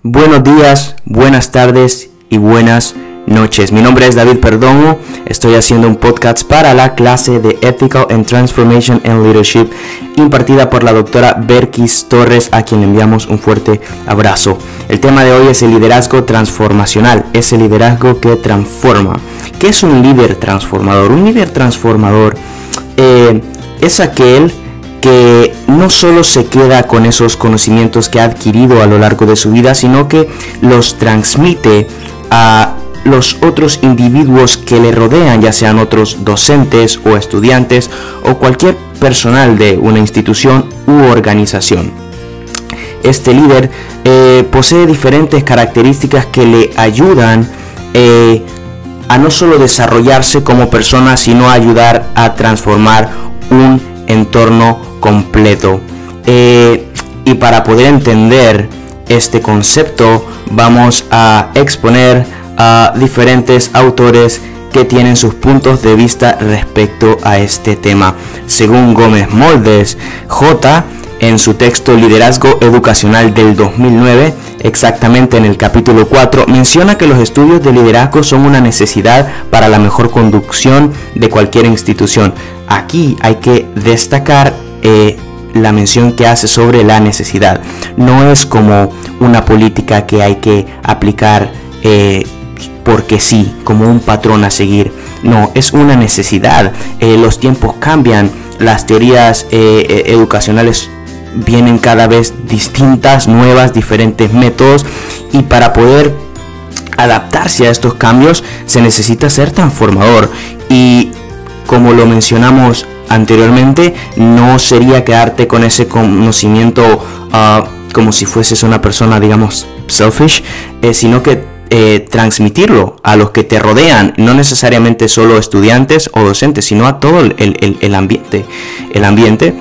Buenos días, buenas tardes y buenas noches. Mi nombre es David Perdomo. Estoy haciendo un podcast para la clase de Ethical and Transformation and Leadership impartida por la doctora Berkis Torres, a quien enviamos un fuerte abrazo. El tema de hoy es el liderazgo transformacional, ese liderazgo que transforma. ¿Qué es un líder transformador? Un líder transformador es aquel que no solo se queda con esos conocimientos que ha adquirido a lo largo de su vida, sino que los transmite a los otros individuos que le rodean, ya sean otros docentes o estudiantes o cualquier personal de una institución u organización. Este líder posee diferentes características que le ayudan a no solo desarrollarse como persona, sino a ayudar a transformar un entorno completo. Y para poder entender este concepto, vamos a exponer a diferentes autores que tienen sus puntos de vista respecto a este tema. Según Gómez Moldes, J., en su texto Liderazgo Educacional del 2009, exactamente en el capítulo 4, menciona que los estudios de liderazgo son una necesidad para la mejor conducción de cualquier institución. Aquí hay que destacar la mención que hace sobre la necesidad. No es como una política que hay que aplicar porque sí, como un patrón a seguir. No, es una necesidad. Los tiempos cambian, las teorías educacionales vienen cada vez distintas, nuevas, diferentes métodos, y para poder adaptarse a estos cambios se necesita ser transformador. Y como lo mencionamos anteriormente, no sería quedarte con ese conocimiento como si fueses una persona, digamos, selfish, sino que transmitirlo a los que te rodean, no necesariamente solo estudiantes o docentes, sino a todo el ambiente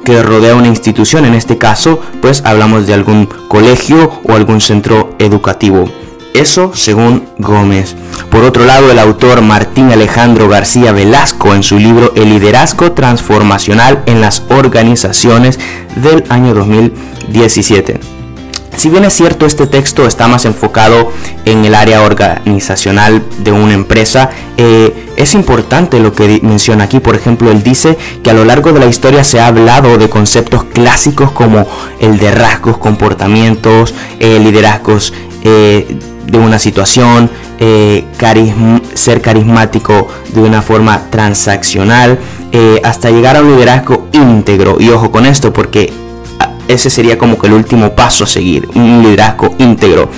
que rodea una institución. En este caso, pues hablamos de algún colegio o algún centro educativo. Eso según Gómez. Por otro lado, el autor Martín Alejandro García Velasco, en su libro El liderazgo transformacional en las organizaciones, del año 2017. Si bien es cierto, este texto está más enfocado en el área organizacional de una empresa, es importante lo que menciona aquí. Por ejemplo, él dice que a lo largo de la historia se ha hablado de conceptos clásicos como el de rasgos, comportamientos, liderazgos de una situación, ser carismático de una forma transaccional, hasta llegar a un liderazgo íntegro. Y ojo con esto, porque ese sería como que el último paso a seguir, un liderazgo íntegro,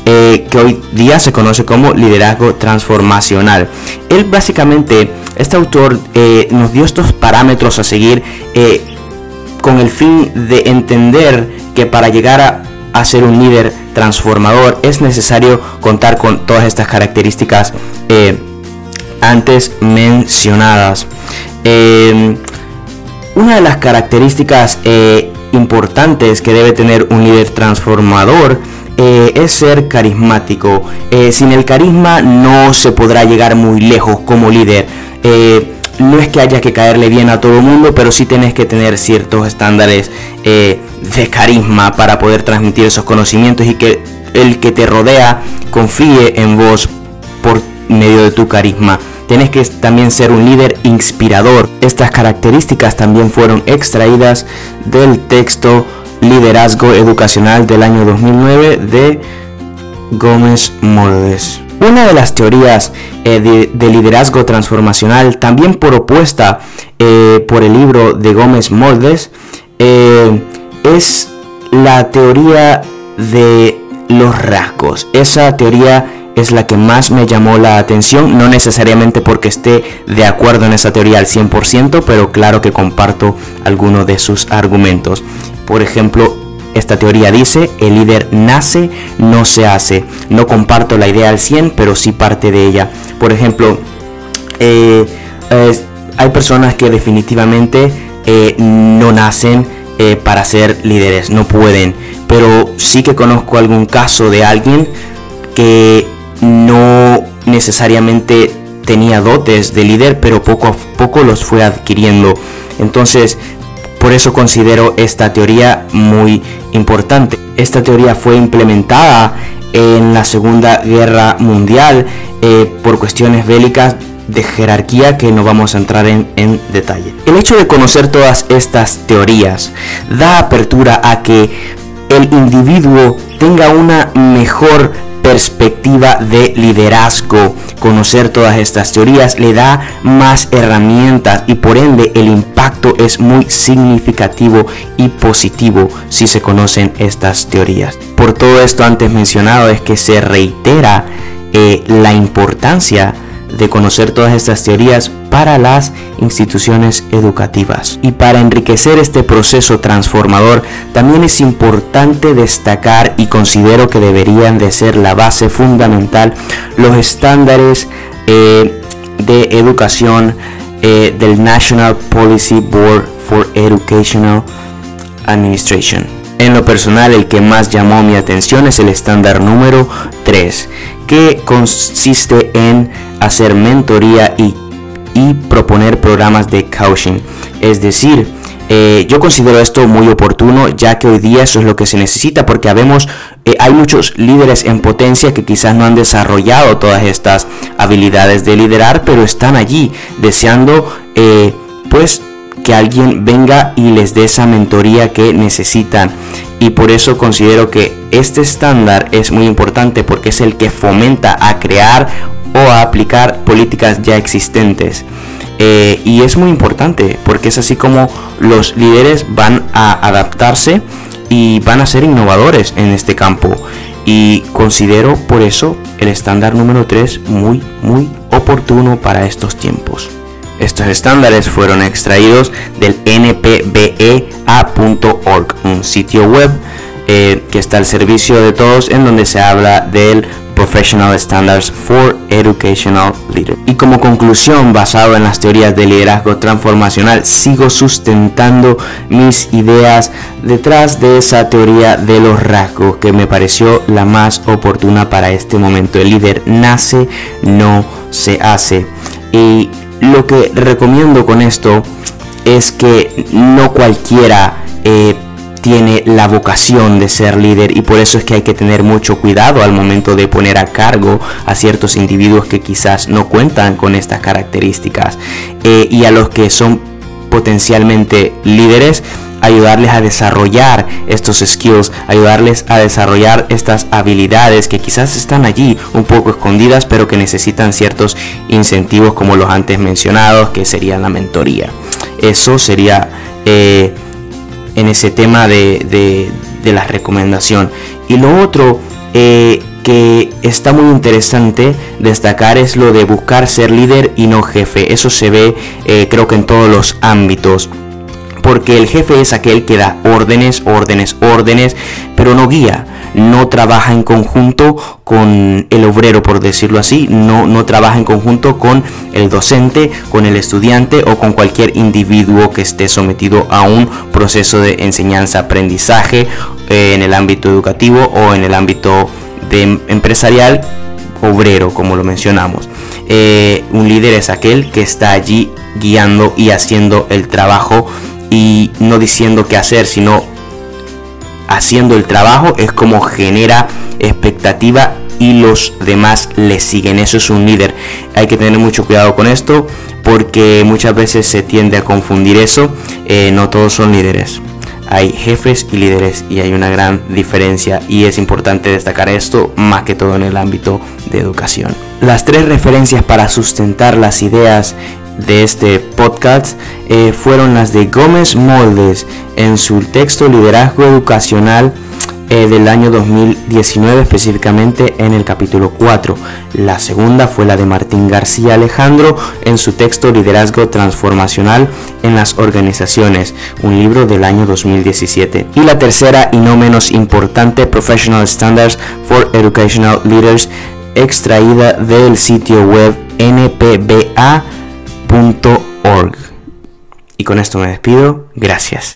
que hoy día se conoce como liderazgo transformacional. Él básicamente, este autor, nos dio estos parámetros a seguir con el fin de entender que para llegar a ser un líder transformador es necesario contar con todas estas características antes mencionadas. Una de las características importantes que debe tener un líder transformador es ser carismático. Sin el carisma no se podrá llegar muy lejos como líder. No es que haya que caerle bien a todo el mundo, pero sí tenés que tener ciertos estándares de carisma para poder transmitir esos conocimientos y que el que te rodea confíe en vos por medio de tu carisma. Tienes que también ser un líder inspirador. Estas características también fueron extraídas del texto Liderazgo Educacional del año 2009 de Gómez Moldes. Una de las teorías de liderazgo transformacional, también propuesta por el libro de Gómez Moldes, es la teoría de los rasgos. Esa teoría es la que más me llamó la atención, no necesariamente porque esté de acuerdo en esa teoría al 100%, pero claro que comparto algunos de sus argumentos. Por ejemplo, esta teoría dice: el líder nace, no se hace. No comparto la idea al 100%, pero sí parte de ella. Por ejemplo, hay personas que definitivamente no nacen para ser líderes, no pueden. Pero sí que conozco algún caso de alguien que no necesariamente tenía dotes de líder, pero poco a poco los fue adquiriendo. Entonces, Por eso considero esta teoría muy importante. Esta teoría fue implementada en la Segunda Guerra Mundial por cuestiones bélicas de jerarquía que no vamos a entrar en detalle. El hecho de conocer todas estas teorías da apertura a que el individuo tenga una mejor perspectiva de liderazgo. Conocer todas estas teorías le da más herramientas y por ende el impacto es muy significativo y positivo si se conocen estas teorías. Por todo esto antes mencionado es que se reitera la importancia de conocer todas estas teorías para las instituciones educativas. Y para enriquecer este proceso transformador también es importante destacar, y considero que deberían de ser la base fundamental, los estándares de educación del National Policy Board for Educational Administration. En lo personal, el que más llamó mi atención es el estándar número 3, que consiste en hacer mentoría y proponer programas de coaching. Es decir, yo considero esto muy oportuno, ya que hoy día eso es lo que se necesita, porque hay muchos líderes en potencia que quizás no han desarrollado todas estas habilidades de liderar, pero están allí deseando que alguien venga y les dé esa mentoría que necesitan. Y por eso considero que este estándar es muy importante, porque es el que fomenta a crear o a aplicar políticas ya existentes. Y es muy importante porque es así como los líderes van a adaptarse y van a ser innovadores en este campo. Y considero por eso el estándar número 3 muy oportuno para estos tiempos. Estos estándares fueron extraídos del npbea.org, un sitio web que está al servicio de todos, en donde se habla del Professional Standards for Educational Leaders. Y como conclusión, basado en las teorías de liderazgo transformacional, sigo sustentando mis ideas detrás de esa teoría de los rasgos, que me pareció la más oportuna para este momento. El líder nace, no se hace. Y lo que recomiendo con esto es que no cualquiera tiene la vocación de ser líder, y por eso es que hay que tener mucho cuidado al momento de poner a cargo a ciertos individuos que quizás no cuentan con estas características, y a los que son potencialmente líderes, ayudarles a desarrollar estos skills, ayudarles a desarrollar estas habilidades que quizás están allí un poco escondidas, pero que necesitan ciertos incentivos como los antes mencionados, que serían la mentoría. Eso sería en ese tema de la recomendación. Y lo otro que está muy interesante destacar es lo de buscar ser líder y no jefe. Eso se ve creo que en todos los ámbitos, porque el jefe es aquel que da órdenes, pero no guía, no trabaja en conjunto con el obrero, por decirlo así, no trabaja en conjunto con el docente, con el estudiante o con cualquier individuo que esté sometido a un proceso de enseñanza-aprendizaje en el ámbito educativo o en el ámbito empresarial, obrero, como lo mencionamos. Un líder es aquel que está allí guiando y haciendo el trabajo, y no diciendo qué hacer, sino haciendo el trabajo. Es como genera expectativa y los demás le siguen. Eso es un líder. Hay que tener mucho cuidado con esto, porque muchas veces se tiende a confundir eso. No todos son líderes. Hay jefes y líderes, y hay una gran diferencia, y es importante destacar esto más que todo en el ámbito de educación. Las 3 referencias para sustentar las ideas de este podcast fueron las de Gómez Moldes en su texto Liderazgo Educacional del año 2019, específicamente en el capítulo 4. La segunda fue la de Martín García Alejandro en su texto Liderazgo Transformacional en las Organizaciones, un libro del año 2017. Y la tercera, y no menos importante, Professional Standards for Educational Leaders, extraída del sitio web npba.org. Y con esto me despido. Gracias.